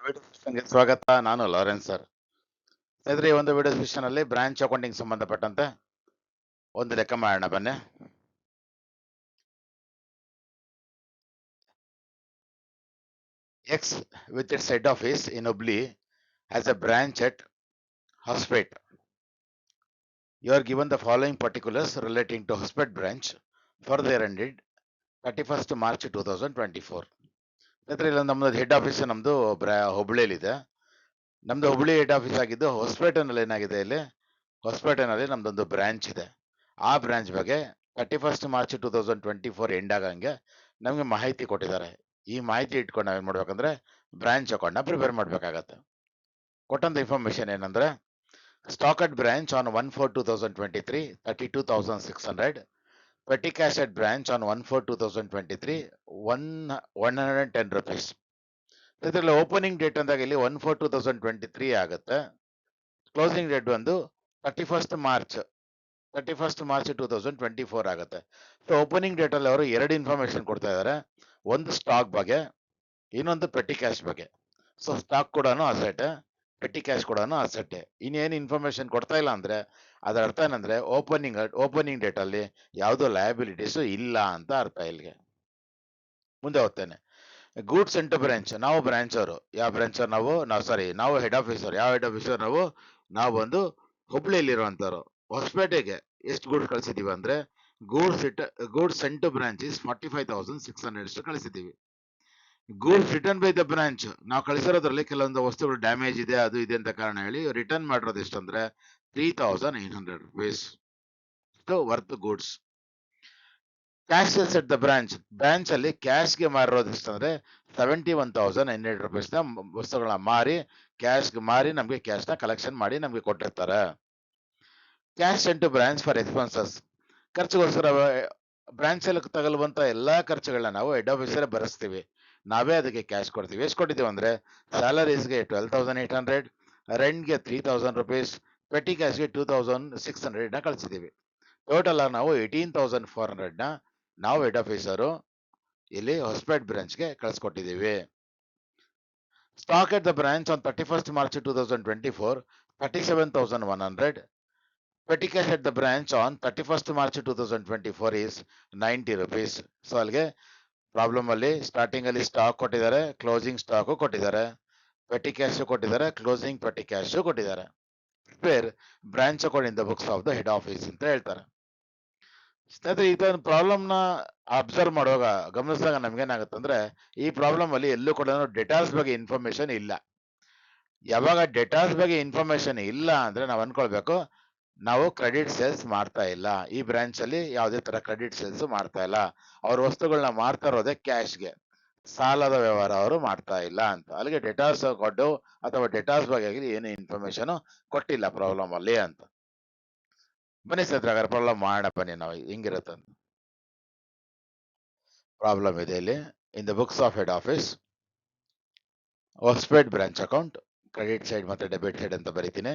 Video ಸೆಷನ್‌ಗೆ ಸ್ವಾಗತ. ನಾನು Lawrence sir. ಸ್ನೇಹಿತರೆ, ಈ ಒಂದು ವಿಡಿಯೋ ಸೆಷನ್ ಅಲ್ಲಿ ಬ್ರಾಂಚ್ ಅಕೌಂಟಿಂಗ್ ಸಂಬಂಧಪಟ್ಟಂತೆ ಒಂದು ಲೆಕ್ಕ ಮಾಡೋಣ ಬನ್ನಿ. X with its head office in Hubli has a branch at Hospet. You are given the following particulars relating to Hospet branch for the year ended 31st March 2024. ಸ್ನೇಹಿತರೆ, ಇಲ್ಲಿ ನಮ್ಮದು head office ನಮ್ದು ಹುಬ್ಳಿಯಲ್ಲಿದೆ. ನಮ್ದು ಹುಬ್ಳಿ ಹೆಡ್ ಆಫೀಸ್ ಆಗಿದ್ದು ಹೊಸಪೇಟೆನಲ್ಲಿ ಏನಾಗಿದೆ, ಇಲ್ಲಿ ಹೊಸಪೇಟೆನಲ್ಲಿ ನಮ್ದೊಂದು branch ಇದೆ. ಆ ಬ್ರಾಂಚ್ ಬಗ್ಗೆ 31st ಮಾರ್ಚ್ 2024 ಎಂಡ್ ಆಗಂಗೆ ನಮಗೆ ಮಾಹಿತಿ ಕೊಟ್ಟಿದ್ದಾರೆ. ಈ ಮಾಹಿತಿ ಇಟ್ಕೊಂಡು ನಾವೇನ್ ಮಾಡ್ಬೇಕಂದ್ರೆ ಬ್ರಾಂಚ್ ಅಕೌಂಟ್ನ ಪ್ರಿಪೇರ್ ಮಾಡ್ಬೇಕಾಗತ್ತೆ. ಕೊಟ್ಟಂತ ಇನ್ಫಾರ್ಮೇಶನ್ ಏನಂದ್ರೆ, stock at branch on 1/4/2023 32,600, petty cash at branch on 1/4/2023 110 rupees. ಇದರಲ್ಲಿ ಓಪನಿಂಗ್ ಡೇಟ್ ಅಂದಾಗ ಇಲ್ಲಿ 1/4/2023 ಆಗುತ್ತೆ. ಕ್ಲೋಸಿಂಗ್ ಡೇಟ್ ಬಂದು 31st ಮಾರ್ಚ್ 2024 ಆಗುತ್ತೆ. ಸೊ ಓಪನಿಂಗ್ ಡೇಟ್ ಅಲ್ಲಿ ಅವರು ಎರಡು ಇನ್ಫಾರ್ಮೇಶನ್ ಕೊಡ್ತಾ ಇದ್ದಾರೆ. ಒಂದು ಸ್ಟಾಕ್ ಬಗ್ಗೆ, ಇನ್ನೊಂದು ಪೆಟಿ ಕ್ಯಾಶ್ ಬಗ್ಗೆ. ಸೊ ಸ್ಟಾಕ್ ಕೂಡ ಅಸೆಟ್, ಪೆಟಿ ಕ್ಯಾಶ್ ಕೂಡ ಅಸೆಟ್. ಇನ್ನೇನು ಇನ್ಫಾರ್ಮೇಶನ್ ಕೊಡ್ತಾ ಇಲ್ಲ ಅಂದ್ರೆ ಅದರ ಅರ್ಥ ಏನಂದ್ರೆ ಓಪನಿಂಗ್ ಡೇಟ್ ಅಲ್ಲಿ ಯಾವುದೋ ಲಯಬಿಲಿಟೀಸ್ ಇಲ್ಲ ಅಂತ ಅರ್ಥ. ಇಲ್ಲಿಗೆ ಮುಂದೆ ಹೋಗ್ತೇನೆ. ಗೂಡ್ಸ್ ಸೆಂಟ್ ಬ್ರಾಂಚ್, ನಾವು ಬ್ರಾಂಚ್ ಅವರು, ಯಾವ ಬ್ರಾಂಚ್ ನಾವು ನಾವು ಹೆಡ್ ಆಫೀಸರ್. ಯಾವ ಹೆಡ್ ಆಫೀಸರ್ ನಾವು ಬಂದು ಹುಬ್ಳಿಯಲ್ಲಿರುವಂತವ್ರು. ಹೊಸಪೇಟೆಗೆ ಎಷ್ಟು ಗೂಡ್ಸ್ ಕಳಿಸಿದೀವಿ ಅಂದ್ರೆ ಗೂಡ್ಸ್ ಸೆಂಟ್ ಬ್ರಾಂಚ್ ಇಸ್ 45,600 ಕಳಿಸಿದೀವಿ. Goods return by the branch, ನಾವು ಕಳಿಸಿರೋದ್ರಲ್ಲಿ ಕೆಲವೊಂದು ವಸ್ತುಗಳು ಡ್ಯಾಮೇಜ್ ಇದೆ, ಅದು ಇದೆ ಅಂತ ಕಾರಣ ಹೇಳಿ ರಿಟರ್ನ್ ಮಾಡಿರೋದು ಎಷ್ಟಂದ್ರೆ 3,800 rupees worth goods. Cash sales at the branch ಅಲ್ಲಿ ಕ್ಯಾಶ್ಗೆ ಮಾರಿರೋದು ಎಷ್ಟಂದ್ರೆ 71,900 rupees ವಸ್ತುಗಳನ್ನ ಮಾರಿ ಕ್ಯಾಶ್ಗೆ ಮಾರಿ ನಮ್ಗೆ ಕ್ಯಾಶ್ನ ಕಲೆಕ್ಷನ್ ಮಾಡಿ ನಮ್ಗೆ ಕೊಟ್ಟಿರ್ತಾರೆ. Cash sent to branch for expenses, ಖರ್ಚುಗೋಸ್ಕರ ಬ್ರಾಂಚ್ ಅಲ್ಲಿ ತಗಲುವಂತ ಎಲ್ಲಾ ಖರ್ಚುಗಳನ್ನ ನಾವು ಹೆಡ್ ಆಫೀಸರ್ ಭರಿಸ್ತೀವಿ. ನಾವೇ ಅದಕ್ಕೆ ಕ್ಯಾಶ್ ಕೊಡ್ತೀವಿ. ಎಷ್ಟು ಕೊಟ್ಟಿದ್ದೀವಿ ಅಂದ್ರೆ ಸ್ಯಾಲರೀಸ್ಗೆ 12,800, ರೆಂಟ್ಗೆ 3,000 rupees, ಪೆಟಿ ಕ್ಯಾಶ್ಗೆ 2,600 ನ ಕಳಿಸಿದೀವಿ. ಟೋಟಲ್ ಆಗಿ ನಾವು 18,400 ನ ನಾವು ಹೆಡ್ ಆಫೀಸರು ಇಲ್ಲಿ ಹೊಸಪೇಟ್ ಬ್ರಾಂಚ್ಗೆ ಕಳಿಸ್ಕೊಟ್ಟಿದ್ದೀವಿ. Stock at the branch on 31st March 2024 37,100. Petty cash at the branch on 31st March 2024 is 90 rupees. So ಅಲ್ಲಿಗೆ ಪ್ರಾಬ್ಲಮ್ ಅಲ್ಲಿ ಸ್ಟಾರ್ಟಿಂಗ್ ಅಲ್ಲಿ ಸ್ಟಾಕ್ ಕೊಟ್ಟಿದ್ದಾರೆ, ಕ್ಲೋಸಿಂಗ್ ಸ್ಟಾಕ್ ಕೊಟ್ಟಿದ್ದಾರೆ, ಪೆಟಿ ಕ್ಯಾಶ್ ಕೊಟ್ಟಿದ್ದಾರೆ, ಕ್ಲೋಸಿಂಗ್ ಪೆಟಿ ಕ್ಯಾಶ್ ಕೊಟ್ಟಿದ್ದಾರೆ. Prepare branch account in the books of the head office ಅಂತ ಹೇಳ್ತಾರೆ. ಸ್ನೇಹಿತರೆ, ಇದೊಂದು ಪ್ರಾಬ್ಲಮ್ ನ ಅಬ್ಸರ್ವ್ ಮಾಡುವಾಗ ಗಮನಿಸಿದಾಗ ನಮ್ಗೇನಾಗುತ್ತೆ ಅಂದ್ರೆ, ಈ ಪ್ರಾಬ್ಲಮ್ ಅಲ್ಲಿ ಎಲ್ಲೂ ಕೂಡ ಡೇಟಾಸ್ ಬಗ್ಗೆ ಇನ್ಫಾರ್ಮೇಶನ್ ಇಲ್ಲ. ಯಾವಾಗ ಡೇಟಾಸ್ ಬಗ್ಗೆ ಇನ್ಫಾರ್ಮೇಶನ್ ಇಲ್ಲ ಅಂದ್ರೆ ನಾವು ಅನ್ಕೊಳ್ಬೇಕು ನಾವು ಕ್ರೆಡಿಟ್ ಸೇಲ್ಸ್ ಮಾಡ್ತಾ ಇಲ್ಲ. ಈ ಬ್ರಾಂಚ್ ಅಲ್ಲಿ ಯಾವುದೇ ತರ ಕ್ರೆಡಿಟ್ ಸೇಲ್ಸ್ ಮಾಡ್ತಾ ಇಲ್ಲ. ಅವ್ರ ವಸ್ತುಗಳನ್ನ ಮಾರ್ತಾ ಇರೋದೇ ಕ್ಯಾಶ್ಗೆ, ಸಾಲದ ವ್ಯವಹಾರ ಅವರು ಮಾಡ್ತಾ ಇಲ್ಲ ಅಂತ. ಅಲ್ಲಿಗೆ ಡೇಟಾಸ್ ಕೊಟ್ಟು ಅಥವಾ ಡೇಟಾಸ್ ಬಗ್ಗೆ ಏನು ಇನ್ಫಾರ್ಮೇಶನ್ ಕೊಟ್ಟಿಲ್ಲ ಪ್ರಾಬ್ಲಮ್ ಅಲ್ಲಿ ಅಂತ. ಬನ್ನಿ ಸ್ನೇಹಿತರೆ, ಹಾಗಾದ್ರೆ ಪ್ರಾಬ್ಲಮ್ ಮಾಡೋಣ ಬನ್ನಿ. ನಾವು ಹಿಂಗಿರುತ್ತೆ ಪ್ರಾಬ್ಲಮ್ ಇದೆ ಇಲ್ಲಿ. ಇನ್ the books of head office Hospet branch account, credit side ಮತ್ತೆ ಡೆಬಿಟ್ ಸೈಡ್ ಅಂತ ಬರೀತೀನಿ.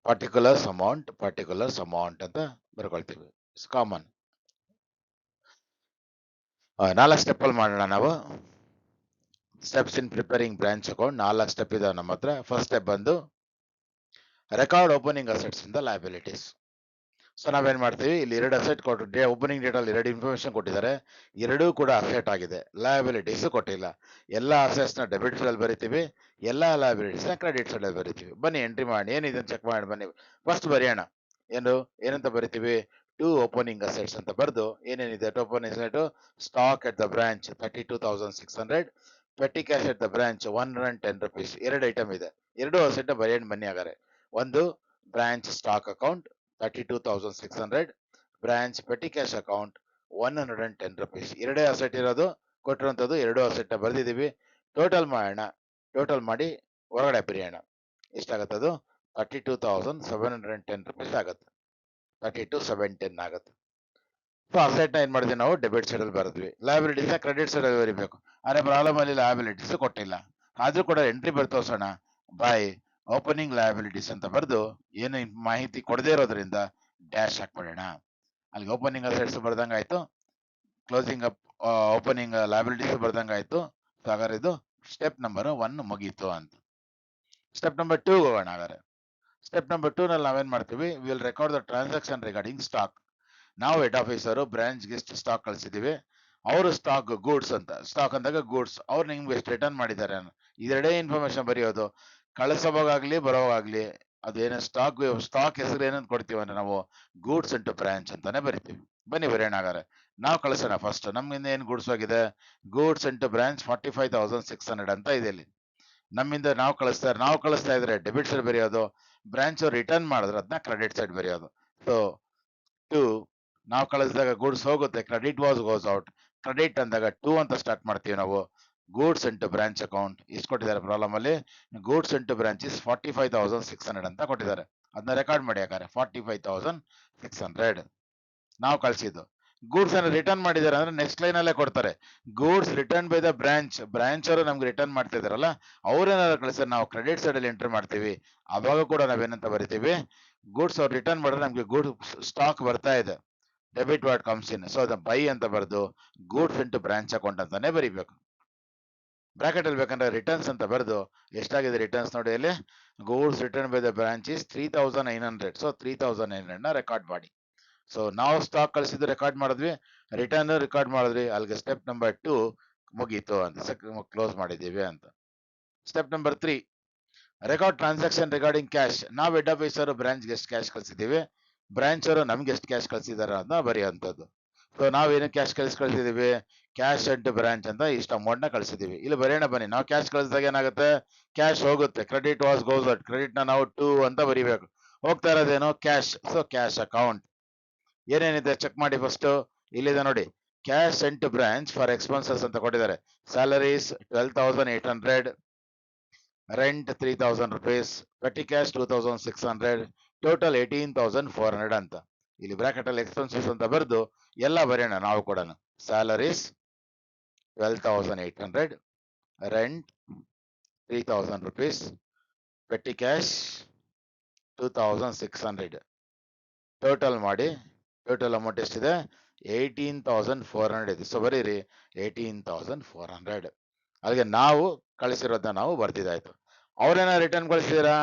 ಪರ್ಟಿಕ್ಯುಲರ್ಸ್ ಅಮೌಂಟ್ ಅಂತ ಬರ್ಕೊಳ್ತೀವಿ. It's common. 4 ಸ್ಟೆಪ್ ಅಲ್ಲಿ ಮಾಡೋಣ ನಾವು. Steps in preparing branch account 4 step ಇದೆ ನಮ್ಮ ಹತ್ರ. ಫಸ್ಟ್ ಸ್ಟೆಪ್ ಬಂದು ರೆಕಾರ್ಡ್ ಓಪನಿಂಗ್ ಅಸೆಟ್ಸ್ ಇಂದ ಲಯಬಿಲಿಟೀಸ್. ಸೊ ನಾವೇನ್ ಮಾಡ್ತೀವಿ, ಇಲ್ಲಿ 2 ಅಸೆಟ್ ಕೊಟ್ಟು ಓಪನಿಂಗ್ ಡೇಟ್ ಅಲ್ಲಿ 2 ಇನ್ಫಾರ್ಮೇಶನ್ ಕೊಟ್ಟಿದ್ದಾರೆ. ಎರಡೂ ಕೂಡ ಅಸೆಟ್ ಆಗಿದೆ, ಲಯಬಿಲಿಟೀಸ್ ಕೊಟ್ಟಿಲ್ಲ. ಎಲ್ಲಾ ಅಸೆಟ್ಸ್ ನ ಡೆಬಿಟ್ ಸೈಡ್ ಅಲ್ಲಿ ಬರಿತೀವಿ, ಎಲ್ಲಾ ಲಯಬಿಲಿಟೀಸ್ ನ ಕ್ರೆಡಿಟ್ ಸೈಡ್ ಅಲ್ಲಿ ಬರಿತೀವಿ. ಬನ್ನಿ ಎಂಟ್ರಿ ಮಾಡಿ, ಏನಿದೆ ಚೆಕ್ ಮಾಡಿ ಬನ್ನಿ. ಫಸ್ಟ್ ಬರೆಯೋಣ. ಏನಂತ ಬರಿತೀವಿ, 2 ಓಪನಿಂಗ್ ಅಸೆಟ್ಸ್ ಅಂತ ಬರೆದು ಏನೇನಿದೆ opening asset, stock at the branch 32,600, petty cash at the branch 110 rupees. 2 item ಇದೆ, 2 ಅಸೆಟ್ ಬರೆಯೋಣ ಬನ್ನಿ. ಹಾಗಾದ್ರೆ ಒಂದು branch stock account 32,600, branch petty cash account 110 rupees. 2 asset ಇರೋದು ಕೊಟ್ಟಿರುವಂತದ್ದು, 2 ಅಸೆಟ್ ಬರ್ದಿದೀವಿ. ಟೋಟಲ್ ಮಾಡೋಣ, ಟೋಟಲ್ ಮಾಡಿ ಹೊರಗಡೆ ಬರೆಯೋಣ. ಎಷ್ಟಾಗತ್ತದು 32,710 rupees ಆಗುತ್ತೆ. 32,710 ಆಗುತ್ತೆ. ಸೊ ಅಸೆಟ್ ನ ಏನ್ ಮಾಡಿದ್ವಿ ನಾವು ಡೆಬಿಟ್ ಸೈಡ್ ಅಲ್ಲಿ ಬರೆದ್ವಿ. ಲಯಬಿಲಿಟೀಸ್ ನ ಕ್ರೆಡಿಟ್ ಸೈಡ್ ಅಲ್ಲಿ ಬರೀಬೇಕು. ಆದ್ರೆ ಪ್ರಾಬ್ಲಮ್ ಅಲ್ಲಿ ಲಯಬಿಲಿಟೀಸ್ ಕೊಟ್ಟಿಲ್ಲ. ಆದ್ರೂ ಕೂಡ ಎಂಟ್ರಿ ಬರ್ತೋಸೋಣ, ಬೈ ಓಪನಿಂಗ್ ಲಯಬಿಲಿಟೀಸ್ ಅಂತ ಬರೆದು ಏನು ಮಾಹಿತಿ ಕೊಡದೇ ಇರೋದ್ರಿಂದ ಡ್ಯಾಶ್ ಹಾಕ್ಬಿಡೋಣ. ಅಲ್ಲಿ ಓಪನಿಂಗ್ ಅಸೆಟ್ಸ್ ಬರ್ದಂಗಾಯ್ತು, ಕ್ಲೋಸಿಂಗ್ ಓಪನಿಂಗ್ ಲಯಬಿಲಿಟೀಸ್ ಬರ್ದಂಗಾಯ್ತು. ಸೊ ಹಾಗಾದ್ರೆ ಇದು ಸ್ಟೆಪ್ ನಂಬರ್ 1 ಮುಗೀತು ಅಂತ. ಸ್ಟೆಪ್ ನಂಬರ್ 2 ಹೋಗೋಣ ಹಾಗಾದ್ರೆ. ಸ್ಟೆಪ್ ನಂಬರ್ 2 ನಲ್ಲಿ ನಾವೇನ್ ಮಾಡ್ತೀವಿ, will record the transaction regarding stock. ನಾವು ಹೆಡ್ ಆಫೀಸರು ಬ್ರಾಂಚ್ಗೆ ಎಷ್ಟು ಸ್ಟಾಕ್ ಕಳಿಸಿದೀವಿ, ಅವರು ಸ್ಟಾಕ್ ಗೂಡ್ಸ್ ಅಂತ, ಸ್ಟಾಕ್ ಅಂದಾಗ ಗೂಡ್ಸ್, ಅವ್ರು ನಿಮ್ಗೆ ಎಷ್ಟು ರಿಟರ್ನ್ ಮಾಡಿದ್ದಾರೆ ಇದೆರಡೇ ಇನ್ಫಾರ್ಮೇಶನ್ ಬರೆಯೋದು. ಕಳಿಸೋವಾಗ್ಲಿ ಬರೋವಾಗ್ಲಿ ಅದೇನೋ ಸ್ಟಾಕ್ ಹೆಸರು ಏನಂತ ಕೊಡ್ತೀವಿ ಅಂದ್ರೆ ನಾವು ಗೂಡ್ಸ್ ಇಂಟು ಬ್ರಾಂಚ್ ಅಂತಾನೆ ಬರಿತೀವಿ. ಬನ್ನಿ ಬರೆಯೋಣ ಹಾಗಾದ್ರೆ. ನಾವು ಕಳಿಸೋಣ ಫಸ್ಟ್. ನಮ್ಮಿಂದ ಏನ್ ಗೂಡ್ಸ್ ಹೋಗಿದೆ, ಗೂಡ್ಸ್ ಇಂಟು ಬ್ರಾಂಚ್ 45,600 ಅಂತ ಇದೆ ಇಲ್ಲಿ. ನಮ್ಮಿಂದ ನಾವು ಕಳಿಸ್ತಾ ಇದ್ರೆ ಡೆಬಿಟ್ ಸೈಡ್ ಬರೆಯೋದು, ಬ್ರಾಂಚ್ ರಿಟರ್ನ್ ಮಾಡಿದ್ರೆ ಅದನ್ನ ಕ್ರೆಡಿಟ್ ಸೈಡ್ ಬರೆಯೋದು. ಸೊ ಟು ನಾವು ಕಳಿಸಿದಾಗ ಗೂಡ್ಸ್ ಹೋಗುತ್ತೆ, ಕ್ರೆಡಿಟ್ ಗೋಸ್ ಔಟ್. ಕ್ರೆಡಿಟ್ ಅಂದಾಗ 2 ಅಂತ ಸ್ಟಾರ್ಟ್ ಮಾಡ್ತೀವಿ ನಾವು. ಗೂಡ್ಸ್ ಇಂಟು ಬ್ರಾಂಚ್ ಅಕೌಂಟ್ ಇಷ್ಟು ಕೊಟ್ಟಿದ್ದಾರೆ ಪ್ರಾಬ್ಲಮ್ ಅಲ್ಲಿ. ಗೂಡ್ಸ್ ಇಂಟು ಬ್ರಾಂಚ್ ಇಸ್ 45,600 ಅಂತ ಕೊಟ್ಟಿದ್ದಾರೆ. ಅದನ್ನ ರೆಕಾರ್ಡ್ ಮಾಡಿ ಯಾಕಂದ್ರೆ 45,600 ನಾವು ಕಳಿಸಿದ್ದು. ಗೂಡ್ಸ್ ಅನ್ನು ರಿಟರ್ನ್ ಮಾಡಿದ್ದಾರೆ ಅಂದ್ರೆ ನೆಕ್ಸ್ಟ್ ಲೈನ್ ಅಲ್ಲೇ ಕೊಡ್ತಾರೆ, goods return by the branch ಅವರು ನಮ್ಗೆ ರಿಟರ್ನ್ ಮಾಡ್ತಾ ಇದಾರಲ್ಲ, ಅವ್ರೇನಾದ್ರು ಕಳಿಸಿದ್ರೆ ನಾವು ಕ್ರೆಡಿಟ್ ಸೈಡ್ ಅಲ್ಲಿ ಎಂಟರ್ ಮಾಡ್ತೀವಿ. ಅವಾಗ ಕೂಡ ನಾವೇನಂತ ಬರಿತೀವಿ, ಗೂಡ್ಸ್ ಅವ್ರು ರಿಟರ್ನ್ ಮಾಡಿದ್ರೆ ನಮ್ಗೆ ಗೂಡ್ಸ್ ಸ್ಟಾಕ್ ಬರ್ತಾ ಇದೆ, debit what comes in, so ಅದನ್ನ ಬೈ ಅಂತ ಬರೆದು ಗೂಡ್ಸ್ ಇಂಟು ಬ್ರಾಂಚ್ ಅಕೌಂಟ್ ಅಂತಾನೆ ಬರಿಬೇಕು. ಬ್ರಾಕೆಟ್ ಅಲ್ಲಿ ಬೇಕಂದ್ರೆ ರಿಟರ್ನ್ಸ್ ಅಂತ ಬರೆದು ಎಷ್ಟಾಗಿದೆ ರಿಟರ್ನ್ಸ್ ನೋಡಿ ಇಲ್ಲಿ, goods return by the branch is 3,900. So 3,900 ನ ರೆಕಾರ್ಡ್ ಮಾಡಿ. ಸೊ ನಾವು ಸ್ಟಾಕ್ ಕಳಿಸಿದ್ದು ರೆಕಾರ್ಡ್ ಮಾಡಿದ್ವಿ, ರಿಟರ್ನ್ ರೆಕಾರ್ಡ್ ಮಾಡಿದ್ವಿ, ಅಲ್ಲಿಗೆ ಸ್ಟೆಪ್ ನಂಬರ್ 2 ಮುಗೀತು ಅಂತ ಕ್ಲೋಸ್ ಮಾಡಿದ್ದೀವಿ ಅಂತ. Step number 3, record transaction regarding cash. ನಾವು ಹೆಡ್ ಆಫೀಸರ್ ಬ್ರಾಂಚ್ಗೆ ಎಷ್ಟು ಕ್ಯಾಶ್ ಕಳಿಸಿದ್ದೀವಿ, ಬ್ರಾಂಚ್ ಅವರು ನಮ್ಗೆ ಎಷ್ಟು ಕ್ಯಾಶ್ ಕಳಿಸಿದಾರ ಅಂತ ಬರೆಯುವಂಥದ್ದು. ಸೊ ನಾವೇನು ಕ್ಯಾಶ್ ಕಳಿಸಿದೀವಿ, ಕ್ಯಾಶ್ ಅಂಡ್ ಬ್ರಾಂಚ್ ಅಂತ ಇಷ್ಟು ಅಮೌಂಟ್ ನ ಕಳಿಸಿದೀವಿ. ಇಲ್ಲಿ ಬರೆಯೋಣ ಬನ್ನಿ. ನಾವು ಕ್ಯಾಶ್ ಕಳಿಸಿದಾಗ ಏನಾಗುತ್ತೆ, ಕ್ಯಾಶ್ ಹೋಗುತ್ತೆ, ಕ್ರೆಡಿಟ್ ಗೋಸ್ ಔಟ್. ಕ್ರೆಡಿಟ್ ನ ನಾವು 2 ಅಂತ ಬರಿಬೇಕು. ಹೋಗ್ತಾ ಇರೋದೇನು ಕ್ಯಾಶ್, ಸೊ ಕ್ಯಾಶ್ ಅಕೌಂಟ್ ಏನೇನಿದೆ ಚೆಕ್ ಮಾಡಿ ಫಸ್ಟ್. ಇಲ್ಲಿದೆ ನೋಡಿ, cash sent to branch for expenses ಅಂತ ಕೊಟ್ಟಿದ್ದಾರೆ. Salaries 12,800, rent 3,000 rupees, petty cash 2,600, total 18,400 ಅಂತ. ಇಲ್ಲಿ ಬ್ರಾಕೆಟ್ ಅಲ್ಲಿ ಎಕ್ಸ್ಪೆನ್ಸಸ್ ಅಂತ ಬರೆದು ಎಲ್ಲ ಬರೆಯೋಣ ನಾವು ಕೂಡ. Salaries 12,800, rent 3,000 rupees, petty cash 2,600, total ಮಾಡಿ. ಟೋಟಲ್ ಅಮೌಂಟ್ ಎಷ್ಟಿದೆ, 18,400 ಇದೆ. ಸೊ ಬರೀರಿ 18,400. ಅಲ್ಲಿಗೆ ನಾವು ಕಳಿಸಿರೋದನ್ನ ನಾವು ಬರ್ದಿದ್ದಾಯ್ತು. ಅವ್ರೇನ ರಿಟರ್ನ್ ಕಳಿಸಿದಾರಾ,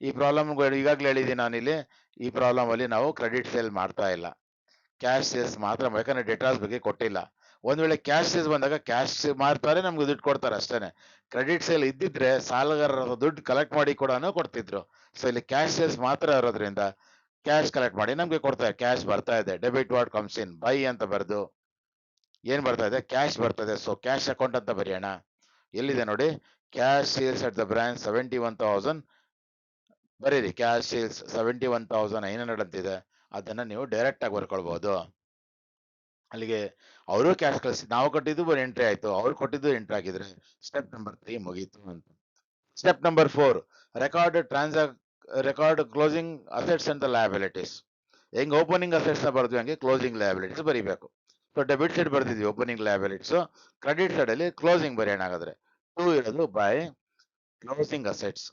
ಈ ಪ್ರಾಬ್ಲಮ್ ಈಗಾಗಲೇ ಹೇಳಿದ್ದೀನಿ ನಾನಿಲ್ಲಿ. ಈ ಪ್ರಾಬ್ಲಮ್ ಅಲ್ಲಿ ನಾವು ಕ್ರೆಡಿಟ್ ಸೇಲ್ ಮಾಡ್ತಾ ಇಲ್ಲ, ಕ್ಯಾಶ್ ಸೇಲ್ಸ್ ಮಾತ್ರ, ಯಾಕಂದ್ರೆ ಡೇಟಾಸ್ ಬಗ್ಗೆ ಕೊಟ್ಟಿಲ್ಲ. ಒಂದ್ ವೇಳೆ ಕ್ಯಾಶ್ ಸೇಲ್ಸ್ ಬಂದಾಗ ಕ್ಯಾಶ್ ಮಾಡ್ತಾರೆ, ನಮ್ಗೆ ದುಡ್ಡು ಕೊಡ್ತಾರೆ ಅಷ್ಟೇನೆ. ಕ್ರೆಡಿಟ್ ಸೇಲ್ ಇದ್ದಿದ್ರೆ ಸಾಲಗಾರರ ದುಡ್ಡು ಕಲೆಕ್ಟ್ ಮಾಡಿ ಕೂಡ ಕೊಡ್ತಿದ್ರು. ಸೊ ಇಲ್ಲಿ ಕ್ಯಾಶ್ ಸೇಲ್ಸ್ ಮಾತ್ರ ಇರೋದ್ರಿಂದ ಕ್ಯಾಶ್ ಕಲೆಕ್ಟ್ ಮಾಡಿ ನಮ್ಗೆ ಕೊಡ್ತಾರೆ. ಕ್ಯಾಶ್ ಬರ್ತಾ ಇದೆ, debit what comes in, by ಅಂತ ಬರೆದು ಏನ್ ಬರ್ತಾ ಇದೆ, ಕ್ಯಾಶ್ ಬರ್ತದೆ. ಸೊ ಕ್ಯಾಶ್ ಅಕೌಂಟ್ ಅಂತ ಬರೆಯೋಣ. ಎಲ್ಲಿದೆ ನೋಡಿ, cash sales at the branch 71,000 ಬರೀರಿ. ಕ್ಯಾಶ್ ಸೇಲ್ಸ್ 71,900 ಅಂತಿದೆ, ಅದನ್ನ ನೀವು ಡೈರೆಕ್ಟ್ ಆಗಿ ಬರ್ಕೊಳ್ಬಹುದು. ಅಲ್ಲಿಗೆ ಅವರು ಕ್ಯಾಶ್ ಕಳಿಸಿ, ನಾವು ಕೊಟ್ಟಿದ್ದು ಎಂಟ್ರಿ ಆಯ್ತು, ಅವ್ರು ಕೊಟ್ಟಿದ್ದು ಎಂಟ್ರಿ ಆಗಿದ್ರೆ ಸ್ಟೆಪ್ ನಂಬರ್ 3 ಮುಗೀತು ಅಂತ. Step number 4, record closing assets and liabilities. ಹೆಂಗ್ ಓಪನಿಂಗ್ ಅಸೆಟ್ಸ್ ನ ಬರ್ದ್ವಿ ಹಂಗೆ ಕ್ಲೋಸಿಂಗ್ ಲಯಬಿಲಿಟೀಸ್ ಬರೀಬೇಕು. ಸೊ ಡೆಬಿಟ್ ಸೈಡ್ ಬರ್ದಿದ್ವಿ ಓಪನಿಂಗ್ ಲಯಬಿಲಿಟೀಸ್, ಕ್ರೆಡಿಟ್ ಸೈಡ್ ಅಲ್ಲಿ ಕ್ಲೋಸಿಂಗ್ ಬರೆಯೋಣ. ಹಾಗಾದ್ರೆ 2 ಇರೋದು by closing assets.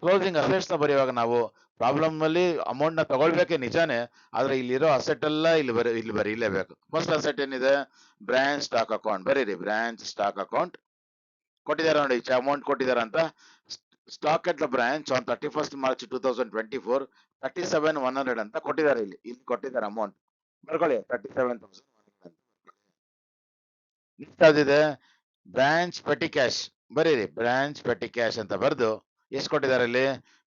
Closing assets ನ ಬರೆಯುವಾಗ ನಾವು ಪ್ರಾಬ್ಲಮ್ ಅಲ್ಲಿ ಅಮೌಂಟ್ ನ ತಗೊಳ್ಬೇಕೆ ನಿಜಾನೇ, ಆದ್ರೆ ಇಲ್ಲಿರೋ ಅಸೆಟ್ ಎಲ್ಲ ಇಲ್ಲಿ ಬರೀಲೇಬೇಕು. ಫಸ್ಟ್ ಅಸೆಟ್ ಏನಿದೆ, ಬ್ರಾಂಚ್ ಸ್ಟಾಕ್ ಅಕೌಂಟ್. ಬರೀರಿ ಬ್ರಾಂಚ್ ಸ್ಟಾಕ್ ಅಕೌಂಟ್. ಕೊಟ್ಟಿದ್ದಾರೆ ನೋಡಿ ಅಮೌಂಟ್ ಕೊಟ್ಟಿದ್ದಾರೆ ಅಂತ. Stock at the branch on 31st March 2024 37,100 ಅಂತ ಕೊಟ್ಟಿದ್ದಾರೆ. ಇಲ್ಲಿ ಕೊಟ್ಟಿದ್ದಾರೆ ಅಮೌಂಟ್, ಬರ್ಕೊಳ್ಳಿ 37,100 ಅಂತ. ನೆಕ್ಸ್ಟ್ ಯಾವ್ದಿದೆ, ಬ್ರಾಂಚ್ ಪೆಟಿ ಕ್ಯಾಶ್. ಬರೀರಿ ಬ್ರಾಂಚ್ ಪೆಟಿ ಕ್ಯಾಶ್ ಅಂತ ಬರೆದು ಎಷ್ಟು ಕೊಟ್ಟಿದ್ದಾರೆ ಇಲ್ಲಿ,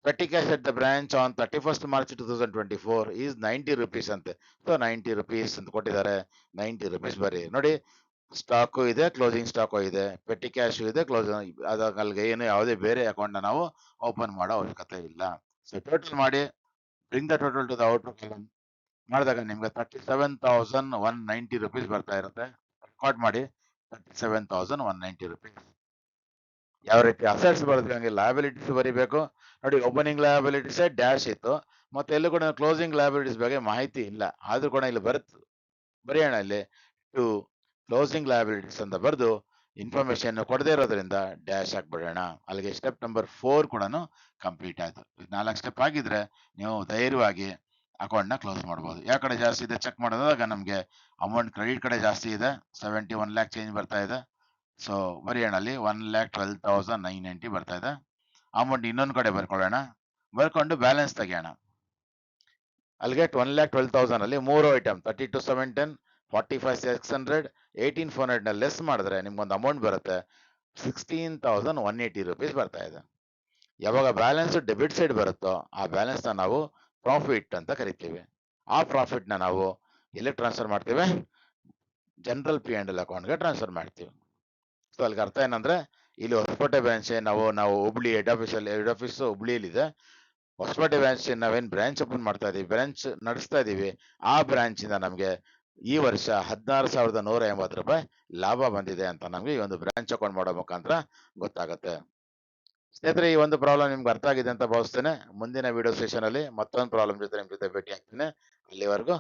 petty cash at the branch on 31st March 2024 is 90 rupees ಅಂತೆ. ಸೊ 90 rupees ಅಂತ ಕೊಟ್ಟಿದ್ದಾರೆ, 90 rupees ಬರೀ. ನೋಡಿ, ಸ್ಟಾಕು ಇದೆ, ಕ್ಲೋಸಿಂಗ್ ಸ್ಟಾಕು ಇದೆ, ಪೆಟಿ ಕ್ಯಾಶ್ ಇದೆ, ಕ್ಲೋಸಿಂಗ್. ಅಲ್ಲಿಗೆ ಏನು ಯಾವುದೇ ಬೇರೆ ಅಕೌಂಟ್ ನ ನಾವು ಓಪನ್ ಮಾಡೋ ಅವಶ್ಯಕತೆ ಇಲ್ಲ. ಸೊ ಟೋಟಲ್ ಮಾಡಿ, bring the total to the outer column ಮಾಡಿದಾಗ ನಿಮ್ಗೆ 37,190 rupees ಬರ್ತಾ ಇರುತ್ತೆ. ರೆಕಾರ್ಡ್ ಮಾಡಿ 37,190 rupees. ಯಾವ ರೀತಿ ಅಸೆಟ್ಸ್ ಬರೆದ್ವಿ ಹಂಗೆ ಲಯಬಿಲಿಟೀಸ್ ಬರೀಬೇಕು. ನೋಡಿ, ಓಪನಿಂಗ್ ಲಯಬಿಲಿಟೀಸ್ ಡ್ಯಾಶ್ ಇತ್ತು, ಮತ್ತೆ ಎಲ್ಲೂ ಕೂಡ ಕ್ಲೋಸಿಂಗ್ ಲಯಬಿಲಿಟೀಸ್ ಬಗ್ಗೆ ಮಾಹಿತಿ ಇಲ್ಲ, ಆದ್ರೂ ಕೂಡ ಇಲ್ಲಿ ಬರೆಯೋಣ. ಇಲ್ಲಿ ಟು ಕ್ಲೋಸಿಂಗ್ ಲಯಬಿಲಿಟೀಸ್ ಅಂತ ಬರೆದು ಇನ್ಫಾರ್ಮೇಶನ್ ಕೊಡದೇ ಇರೋದ್ರಿಂದ ಡ್ಯಾಶ್ ಹಾಕ್ಬಿಡೋಣ. ಅಲ್ಲಿಗೆ ಸ್ಟೆಪ್ ನಂಬರ್ 4 ಕೂಡ ಕಂಪ್ಲೀಟ್ ಆಯ್ತು. 4 ಸ್ಟೆಪ್ ಆಗಿದ್ರೆ ನೀವು ಧೈರ್ಯವಾಗಿ ಅಕೌಂಟ್ ನ ಕ್ಲೋಸ್ ಮಾಡಬಹುದು. ಯಾವ ಕಡೆ ಜಾಸ್ತಿ ಇದೆ ಚೆಕ್ ಮಾಡಿದಾಗ ನಮ್ಗೆ ಅಮೌಂಟ್ ಕ್ರೆಡಿಟ್ ಕಡೆ ಜಾಸ್ತಿ ಇದೆ, 71 lakh ಚೇಂಜ್ ಬರ್ತಾ ಇದೆ. ಸೊ ಬರೆಯೋಣ, 1,12,990 ಬರ್ತಾ ಇದೆ. ಅಮೌಂಟ್ ಇನ್ನೊಂದು ಕಡೆ ಬರ್ಕೊಳ್ಳೋಣ, ಬರ್ಕೊಂಡು ಬ್ಯಾಲೆನ್ಸ್ ತೆಗಿಯೋಣ. ಅಲ್ಲಿಗೆ 1,12,000 ಅಲ್ಲಿ 3 ಐಟಮ್ 32,710, 45,600, 18,400 ಲೆಸ್ ಮಾಡಿದ್ರೆ ನಿಮ್ಗೊಂದು ಅಮೌಂಟ್ ಬರುತ್ತೆ 16,180 ರುಪೀಸ್ ಬರ್ತಾ ಇದೆ. ಯಾವಾಗ ಬ್ಯಾಲೆನ್ಸ್ ಡೆಬಿಟ್ ಸೈಡ್ ಬರುತ್ತೋ ಆ ಬ್ಯಾಲೆನ್ಸ್ ನ ನಾವು ಪ್ರಾಫಿಟ್ ಅಂತ ಕರಿತೀವಿ. ಆ ಪ್ರಾಫಿಟ್ ನ ನಾವು ಎಲ್ಲಿ ಟ್ರಾನ್ಸ್ಫರ್ ಮಾಡ್ತೀವಿ? ಜನರಲ್ P&L ಅಕೌಂಟ್ಗೆ ಟ್ರಾನ್ಸ್ಫರ್ ಮಾಡ್ತೀವಿ. ಸೊ ಅಲ್ಲಿಗೆ ಅರ್ಥ ಏನಂದ್ರೆ, ಇಲ್ಲಿ ಹೊಸಕೋಟೆ ಬ್ರಾಂಚ್ ನಾವು ಹುಬ್ಳಿ ಹೆಡ್ ಆಫೀಸ್ ಹುಬ್ಳಿಯಲ್ಲಿದೆ. ಹೊಸಕೋಟೆ ಬ್ರಾಂಚ್ ನಾವೇನ್ ಬ್ರಾಂಚ್ ಓಪನ್ ಮಾಡ್ತಾ ಇದೀವಿ, ಬ್ರಾಂಚ್ ನಡೆಸ್ತಾ ಇದೀವಿ, ಆ ಬ್ರಾಂಚ್ ಇಂದ ನಮ್ಗೆ ಈ ವರ್ಷ 16,180 ರೂಪಾಯಿ ಲಾಭ ಬಂದಿದೆ ಅಂತ ನಮ್ಗೆ ಈ ಒಂದು ಬ್ರಾಂಚ್ ಅಕೌಂಟ್ ಮಾಡೋ ಮುಖಾಂತರ ಗೊತ್ತಾಗುತ್ತೆ. ಸ್ನೇಹಿತರೆ, ಈ ಒಂದು ಪ್ರಾಬ್ಲಮ್ ನಿಮ್ಗೆ ಅರ್ಥ ಆಗಿದೆ ಅಂತ ಭಾವಿಸ್ತೇನೆ. ಮುಂದಿನ ವಿಡಿಯೋ ಸೆಷನ್ ಅಲ್ಲಿ ಮತ್ತೊಂದು ಪ್ರಾಬ್ಲಮ್ ಜೊತೆ ನಿಮ್ ಜೊತೆ ಭೇಟಿ ಆಗ್ತೀನಿ. ಅಲ್ಲಿವರೆಗೂ